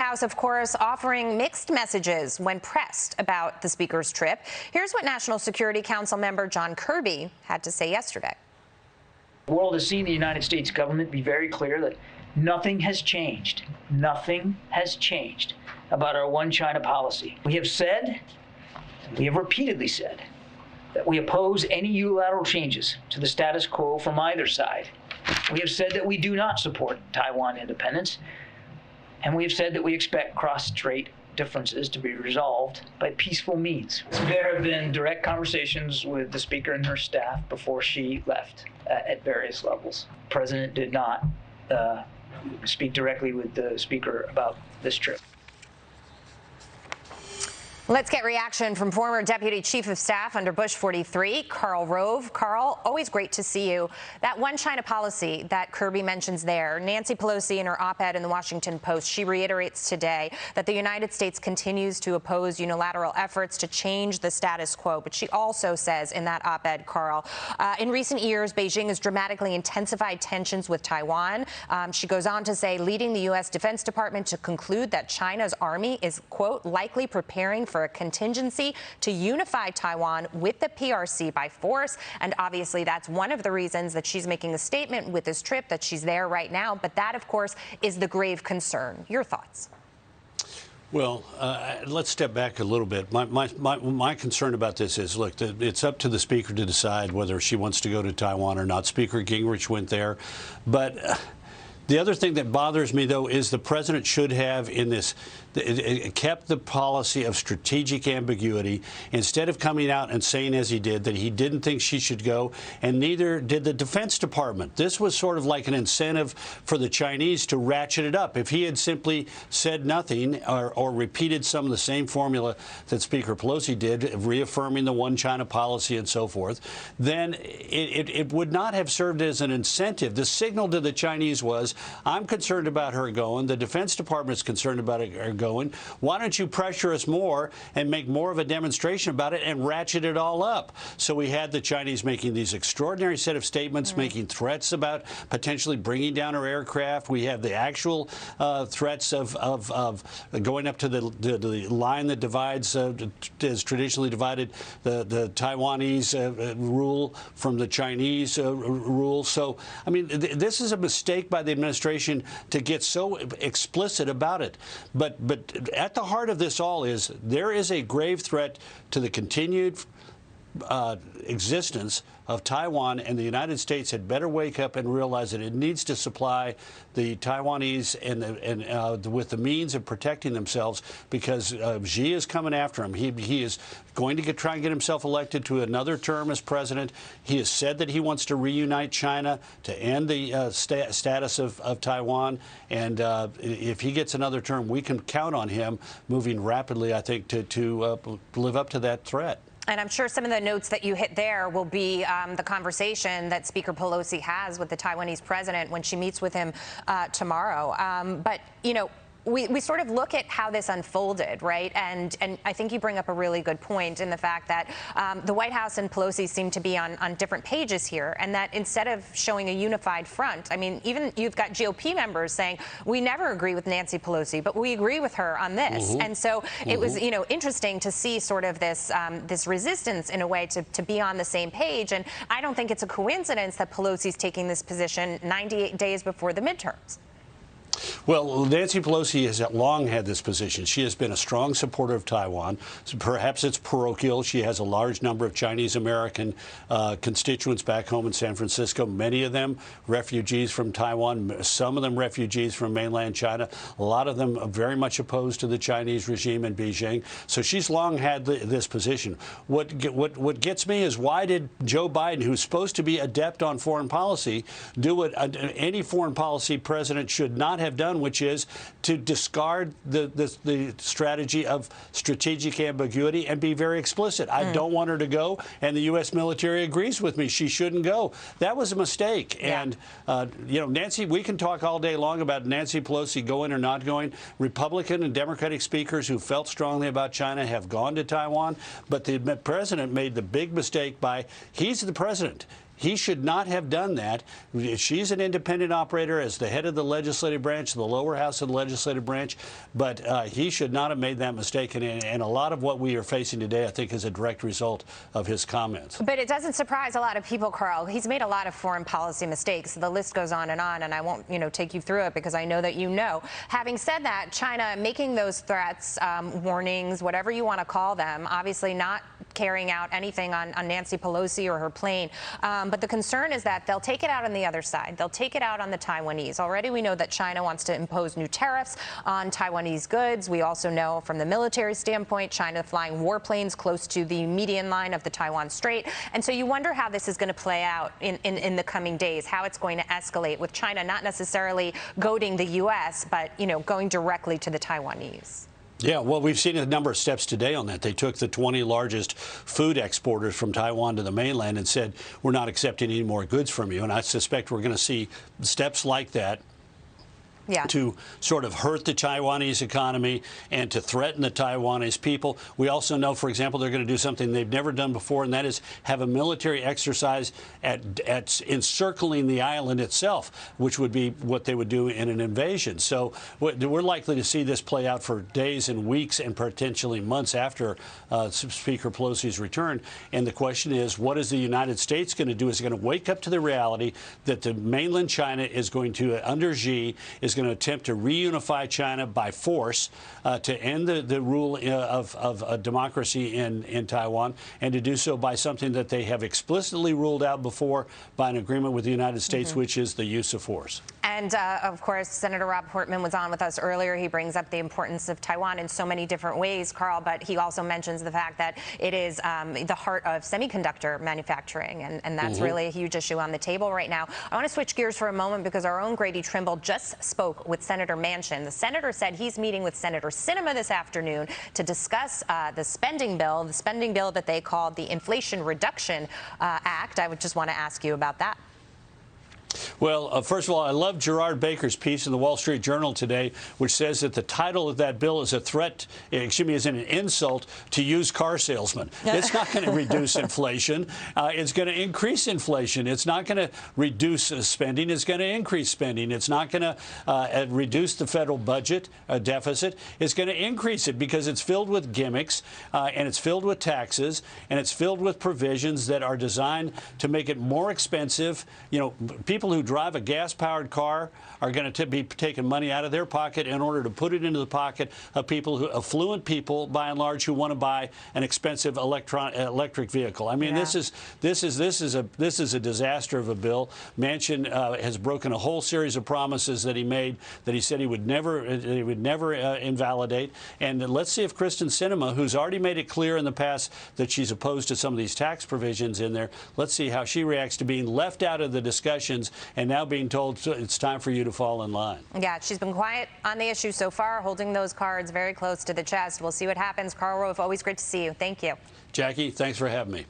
House, of course, offering mixed messages when pressed about the Speaker's trip. Here's what National Security Council member John Kirby had to say yesterday. The world has seen the United States government be very clear that nothing has changed. Nothing has changed about our one China policy. We have said, we have repeatedly said, that we oppose any unilateral changes to the status quo from either side. We have said that we do not support Taiwan independence, and we have said that we expect cross-strait differences to be resolved by peaceful means. There have been direct conversations with the Speaker and her staff before she left at various levels. The President did not speak directly with the Speaker about this trip. Let's get reaction from former Deputy Chief of Staff under Bush 43, Karl Rove. Karl, always great to see you. That one China policy that Kirby mentions there, Nancy Pelosi in her op-ed in the Washington Post, she reiterates today that the United States continues to oppose unilateral efforts to change the status quo. But she also says in that op-ed, Karl, in recent years, Beijing has dramatically intensified tensions with Taiwan. She goes on to say, leading the U.S. Defense Department to conclude that China's army is, quote, likely preparing for a contingency to unify Taiwan with the PRC by force. And obviously, that's one of the reasons that she's making a statement with this trip, that she's there right now. But that, of course, is the grave concern. Your thoughts? Well, let's step back a little bit. My concern about this is, look, it's up to the Speaker to decide whether she wants to go to Taiwan or not. Speaker Gingrich went there. But the other thing that bothers me, though, is the President should have in this kept the policy of strategic ambiguity instead of coming out and saying, as he did, that he didn't think she should go, and neither did the Defense Department. This was sort of like an incentive for the Chinese to ratchet it up. If he had simply said nothing or repeated some of the same formula that Speaker Pelosi did, reaffirming the one China policy and so forth, then it would not have served as an incentive. The signal to the Chinese was, I'm concerned about her going. The Defense Department's concerned about her going. Why don't you pressure us more and make more of a demonstration about it and ratchet it all up? So we had the Chinese making these extraordinary set of statements, making threats about potentially bringing down our aircraft. We have the actual threats of going up to the line that divides, has traditionally divided the Taiwanese rule from the Chinese rule. So, I mean, this is a mistake by the administration to get so explicit about it. But at the heart of this all is there is a grave threat to the continued existence of Taiwan, and the United States had better wake up and realize that it needs to supply the Taiwanese with the means of protecting themselves, because Xi is coming after him. He is going to try and get himself elected to another term as president. He has said that he wants to reunite China to end the status of Taiwan, and if he gets another term, we can count on him moving rapidly, I think, to live up to that threat. And I'm sure some of the notes that you hit there will be the conversation that Speaker Pelosi has with the Taiwanese president when she meets with him tomorrow. But, you know, we sort of look at how this unfolded, right? And I think you bring up a really good point in the fact that the White House and Pelosi seem to be on different pages here, and that instead of showing a unified front, I mean, even you've got GOP members saying, we never agree with Nancy Pelosi, but we agree with her on this. And so it was, you know, interesting to see sort of this this resistance in a way to be on the same page. And I don't think it's a coincidence that Pelosi's taking this position 98 days before the midterms. Well, Nancy Pelosi has long had this position. She has been a strong supporter of Taiwan. So perhaps it's parochial. She has a large number of Chinese-American constituents back home in San Francisco, many of them refugees from Taiwan, some of them refugees from mainland China. A lot of them are very much opposed to the Chinese regime in Beijing. So she's long had this position. What gets me is, why did Joe Biden, who's supposed to be adept on foreign policy, do what any foreign policy president should not have done, which is to discard the strategy of strategic ambiguity and be very explicit. I don't want her to go, and the U.S. military agrees with me. She shouldn't go. That was a mistake. Yeah. And, you know, Nancy, we can talk all day long about Nancy Pelosi going or not going. Republican and Democratic speakers who felt strongly about China have gone to Taiwan, but the president made the big mistake by, he's the president. He should not have done that. She's an independent operator as the head of the legislative branch, the lower house of the legislative branch, but he should not have made that mistake. And a lot of what we are facing today, I think, is a direct result of his comments. But it doesn't surprise a lot of people, Karl. He's made a lot of foreign policy mistakes. The list goes on, and I won't, take you through it because I know that you know. Having said that, China making those threats, warnings, whatever you want to call them, obviously not carrying out anything on Nancy Pelosi or her plane. But the concern is that they'll take it out on the other side. They'll take it out on the Taiwanese. Already we know that China wants to impose new tariffs on Taiwanese goods. We also know from the military standpoint, China flying warplanes close to the median line of the Taiwan Strait. And so you wonder how this is going to play out in the coming days, how it's going to escalate with China not necessarily goading the U.S., but, going directly to the Taiwanese. Yeah, well, we've seen a number of steps today on that. They took the 20 largest food exporters from Taiwan to the mainland and said, we're not accepting any more goods from you. And I suspect we're going to see steps like that. Yeah. To sort of hurt the Taiwanese economy and to threaten the Taiwanese people. We also know, for example, they're going to do something they've never done before, and that is have a military exercise at encircling the island itself, which would be what they would do in an invasion. So we're likely to see this play out for days and weeks and potentially months after Speaker Pelosi's return. And the question is, what is the United States going to do? Is it going to wake up to the reality that the mainland China is going to, under Xi, is going to attempt to reunify China by force to end the rule of democracy in Taiwan, and to do so by something that they have explicitly ruled out before by an agreement with the United States, which is the use of force. And, of course, Senator Rob Portman was on with us earlier. He brings up the importance of Taiwan in so many different ways, Karl, but he also mentions the fact that it is the heart of semiconductor manufacturing, and that's really a huge issue on the table right now. I want to switch gears for a moment because our own Grady Trimble just spoke with Senator Manchin. The senator said he's meeting with Senator Sinema this afternoon to discuss the spending bill that they called the Inflation Reduction Act. I would just want to ask you about that. Well, first of all, I love Gerard Baker's piece in the Wall Street Journal today, which says that the title of that bill is a threat, is an insult to used car salesmen. It's not going to reduce inflation. It's going to increase inflation. It's not going to reduce spending. It's going to increase spending. It's not going to reduce the federal budget deficit. It's going to increase it because it's filled with gimmicks, and it's filled with taxes, and it's filled with provisions that are designed to make it more expensive. People who drive a gas-powered car are going to be taking money out of their pocket in order to put it into the pocket of affluent people, by and large, who want to buy an expensive electric vehicle. I mean, this is a disaster of a bill. Manchin has broken a whole series of promises that he made, that he said he would never invalidate. And let's see if Kristen Sinema, who's already made it clear in the past that she's opposed to some of these tax provisions in there, let's see how she reacts to being left out of the discussions and now being told it's time for you to fall in line. Yeah, she's been quiet on the issue so far, holding those cards very close to the chest. We'll see what happens. Karl Rove, always great to see you. Thank you. Jackie, thanks for having me.